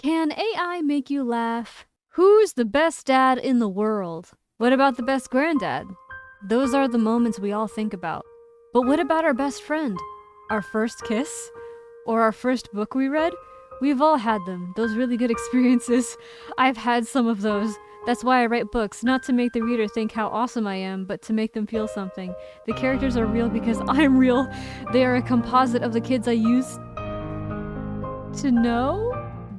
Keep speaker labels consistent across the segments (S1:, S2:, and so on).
S1: Can AI make you laugh? Who's the best dad in the world? What about the best granddad? Those are the moments we all think about. But what about our best friend? Our first kiss? Or our first book we read? We've all had them, those really good experiences. I've had some of those. That's why I write books, not to make the reader think how awesome I am, but to make them feel something. The characters are real because I'm real. They are a composite of the kids I used to know?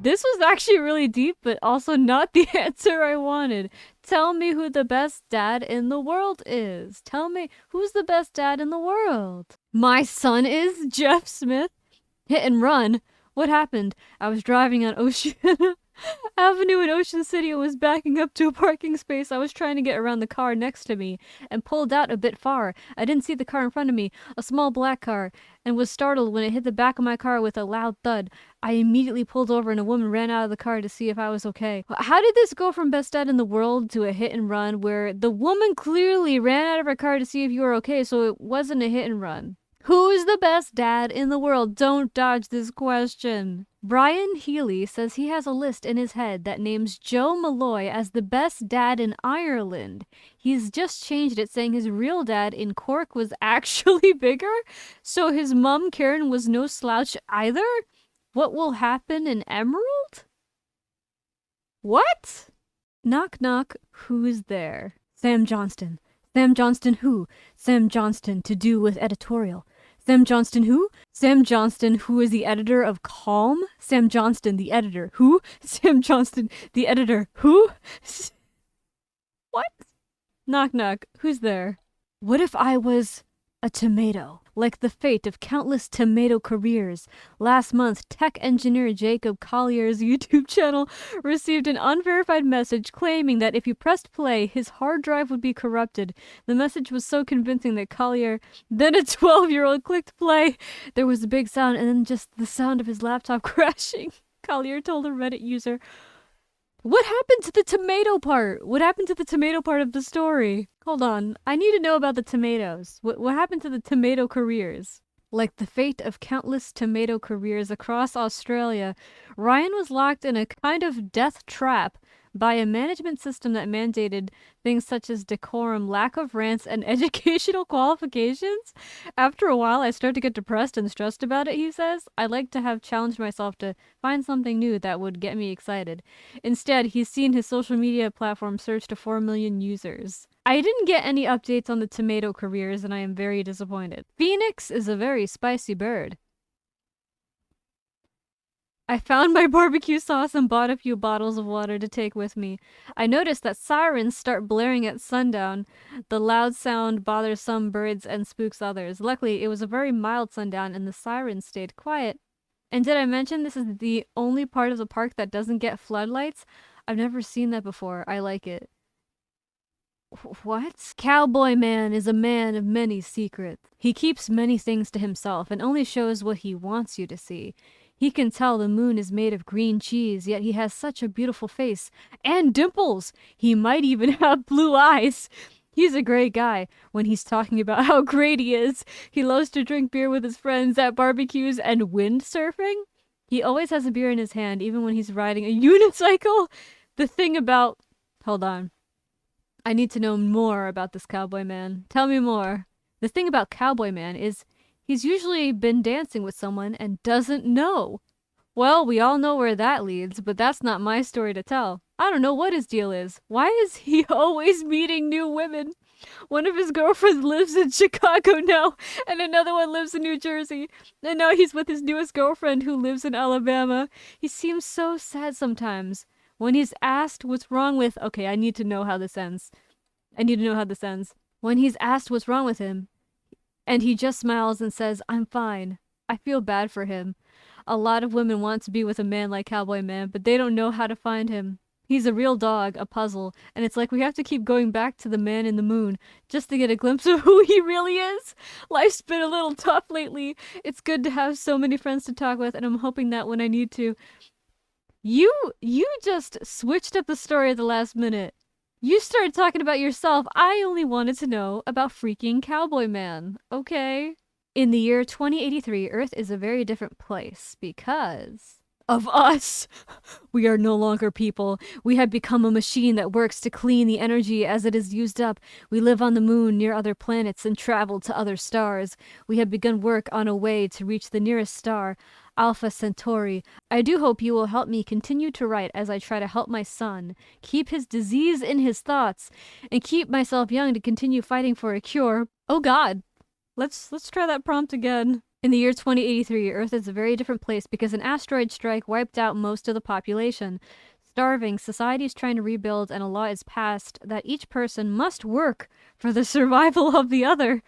S1: This was actually really deep, but also not the answer I wanted. Tell me who the best dad in the world is. Tell me who's the best dad in the world. My son is Jeff Smith. Hit and run. What happened? I was driving on Ocean Avenue in Ocean City and was backing up to a parking space. I was trying to get around the car next to me and pulled out a bit far. I didn't see the car in front of me, a small black car, and was startled when it hit the back of my car with a loud thud. I immediately pulled over and a woman ran out of the car to see if I was okay. How did this go from best dad in the world to a hit and run where the woman clearly ran out of her car to see if you were okay, so it wasn't a hit and run? Who's the best dad in the world? Don't dodge this question. Brian Healy says he has a list in his head that names Joe Malloy as the best dad in Ireland. He's just changed it, saying his real dad in Cork was actually bigger, so his mum Karen was no slouch either? What will happen in Emerald? What? Knock knock, who's there? Sam Johnston. Sam Johnston who? Sam Johnston to do with editorial. Sam Johnston who? Sam Johnston, who is the editor of Calm? Sam Johnston, the editor. Who? Sam Johnston, the editor. Who? What? Knock knock, who's there? What if I was a tomato, like the fate of countless tomato careers? Last month, tech engineer Jacob Collier's YouTube channel received an unverified message claiming that if you pressed play, his hard drive would be corrupted. The message was so convincing that Collier, then a 12-year-old, clicked play. There was a big sound and then just the sound of his laptop crashing. Collier told a Reddit user, "What happened to the tomato part? What happened to the tomato part of the story? Hold on, I need to know about the tomatoes. What happened to the tomato careers?" Like the fate of countless tomato careers across Australia, Ryan was locked in a kind of death trap by a management system that mandated things such as decorum, lack of rants, and educational qualifications. After a while, I started to get depressed and stressed about it, he says. I like to have challenged myself to find something new that would get me excited. Instead, he's seen his social media platform surge to 4 million users. I didn't get any updates on the tomato careers, and I am very disappointed. Phoenix is a very spicy bird. I found my barbecue sauce and bought a few bottles of water to take with me. I noticed that sirens start blaring at sundown. The loud sound bothers some birds and spooks others. Luckily, it was a very mild sundown and the sirens stayed quiet. And did I mention this is the only part of the park that doesn't get floodlights? I've never seen that before. I like it. What? Cowboy Man is a man of many secrets. He keeps many things to himself and only shows what he wants you to see. He can tell the moon is made of green cheese, yet he has such a beautiful face. And dimples! He might even have blue eyes. He's a great guy when he's talking about how great he is. He loves to drink beer with his friends at barbecues and windsurfing. He always has a beer in his hand, even when he's riding a unicycle. The thing about... Hold on. I need to know more about this Cowboy Man. Tell me more. The thing about Cowboy Man is he's usually been dancing with someone and doesn't know. Well, we all know where that leads, but that's not my story to tell. I don't know what his deal is. Why is he always meeting new women? One of his girlfriends lives in Chicago now, and another one lives in New Jersey. And now he's with his newest girlfriend who lives in Alabama. He seems so sad sometimes. When he's asked what's wrong with... Okay, I need to know how this ends. When he's asked what's wrong with him, and he just smiles and says, "I'm fine." I feel bad for him. A lot of women want to be with a man like Cowboy Man, but they don't know how to find him. He's a real dog, a puzzle, and it's like we have to keep going back to the man in the moon just to get a glimpse of who he really is. Life's been a little tough lately. It's good to have so many friends to talk with, and I'm hoping that when I need to... You just switched up the story at the last minute. You started talking about yourself. I only wanted to know about freaking Cowboy Man. Okay. In the year 2083, Earth is a very different place because of us. We are no longer people. We have become a machine that works to clean the energy as it is used up. We live on the moon near other planets and travel to other stars. We have begun work on a way to reach the nearest star, Alpha Centauri. I do hope you will help me continue to write as I try to help my son keep his disease in his thoughts and keep myself young to continue fighting for a cure. Oh God. Let's try that prompt again. In the year 2083, Earth is a very different place because an asteroid strike wiped out most of the population. Starving, society is trying to rebuild, and a law is passed that each person must work for the survival of the other.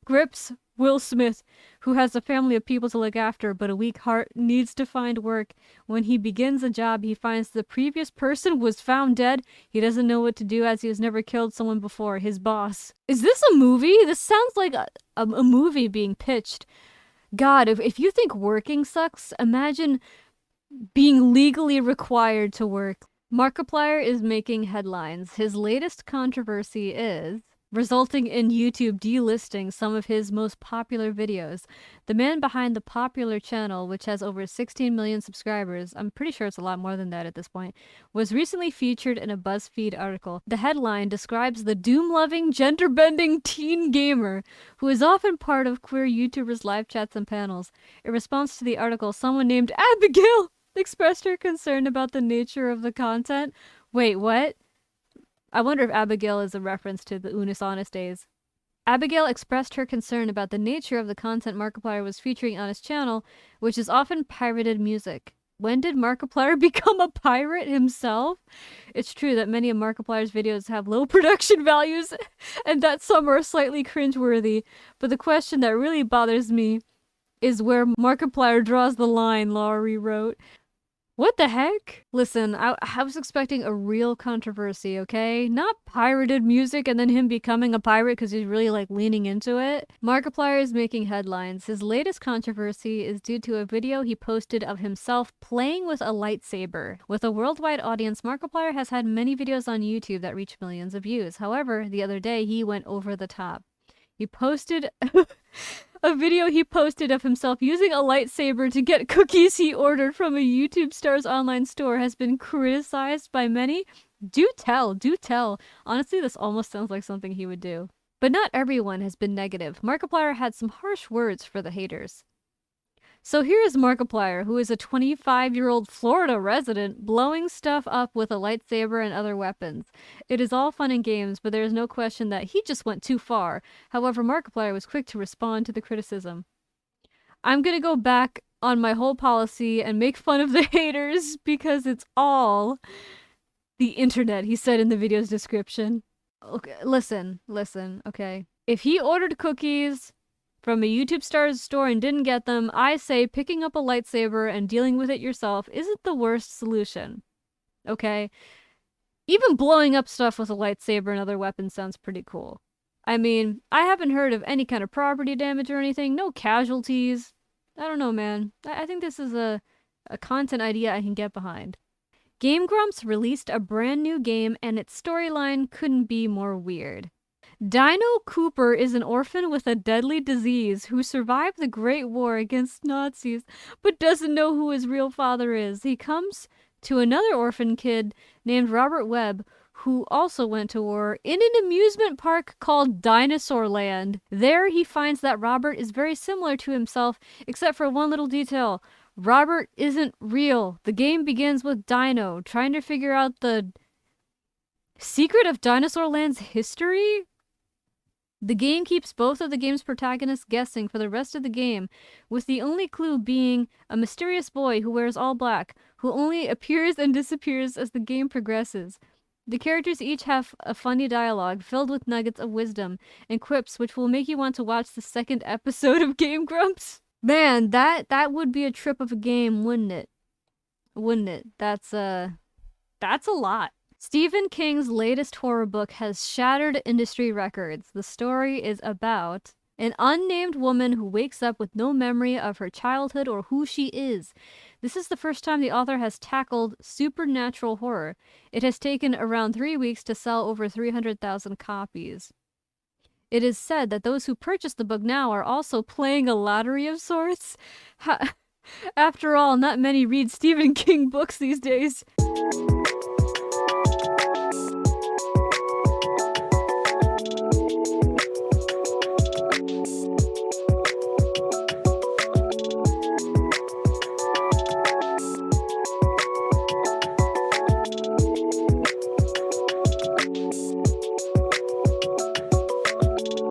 S1: Grips Will Smith, who has a family of people to look after but a weak heart, needs to find work. When he begins a job, he finds the previous person was found dead. He doesn't know what to do as he has never killed someone before. His boss. Is this a movie? This sounds like a movie being pitched. God, if you think working sucks, imagine being legally required to work. Markiplier is making headlines. His latest controversy is resulting in YouTube delisting some of his most popular videos. The man behind the popular channel, which has over 16 million subscribers, I'm pretty sure it's a lot more than that at this point, was recently featured in a BuzzFeed article. The headline describes the doom-loving, gender-bending teen gamer who is often part of queer YouTubers' live chats and panels. In response to the article, someone named Abigail expressed her concern about the nature of the content. Wait, what? I wonder if Abigail is a reference to the Unis Honest days. Abigail expressed her concern about the nature of the content Markiplier was featuring on his channel, which is often pirated music. When did Markiplier become a pirate himself? It's true that many of Markiplier's videos have low production values, and that some are slightly cringeworthy, but the question that really bothers me is where Markiplier draws the line, Laurie wrote. What the heck? Listen, I was expecting a real controversy, okay? Not pirated music and then him becoming a pirate because he's really like leaning into it. Markiplier is making headlines. His latest controversy is due to a video he posted of himself playing with a lightsaber. With a worldwide audience, Markiplier has had many videos on YouTube that reach millions of views. However, the other day he went over the top. He posted a video he posted of himself using a lightsaber to get cookies he ordered from a YouTube star's online store has been criticized by many. Do tell, do tell. Honestly, this almost sounds like something he would do. But not everyone has been negative. Markiplier had some harsh words for the haters. So here is Markiplier, who is a 25-year-old Florida resident, blowing stuff up with a lightsaber and other weapons. It is all fun and games, but there is no question that he just went too far. However, Markiplier was quick to respond to the criticism. I'm gonna go back on my whole policy and make fun of the haters because it's all the internet, he said in the video's description. Okay, listen, okay. If he ordered cookies from a YouTube star's store and didn't get them, I say picking up a lightsaber and dealing with it yourself isn't the worst solution. Okay? Even blowing up stuff with a lightsaber and other weapons sounds pretty cool. I mean, I haven't heard of any kind of property damage or anything, no casualties. I don't know, man. I think this is a content idea I can get behind. Game Grumps released a brand new game and its storyline couldn't be more weird. Dino Cooper is an orphan with a deadly disease who survived the Great War against Nazis, but doesn't know who his real father is. He comes to another orphan kid named Robert Webb, who also went to war, in an amusement park called Dinosaur Land. There he finds that Robert is very similar to himself, except for one little detail. Robert isn't real. The game begins with Dino trying to figure out the secret of Dinosaur Land's history. The game keeps both of the game's protagonists guessing for the rest of the game, with the only clue being a mysterious boy who wears all black, who only appears and disappears as the game progresses. The characters each have a funny dialogue filled with nuggets of wisdom and quips which will make you want to watch the second episode of Game Grumps. Man, that would be a trip of a game, wouldn't it? Wouldn't it? That's a lot. Stephen King's latest horror book has shattered industry records. The story is about an unnamed woman who wakes up with no memory of her childhood or who she is. This is the first time the author has tackled supernatural horror. It has taken around 3 weeks to sell over 300,000 copies. It is said that those who purchase the book now are also playing a lottery of sorts. After all, not many read Stephen King books these days.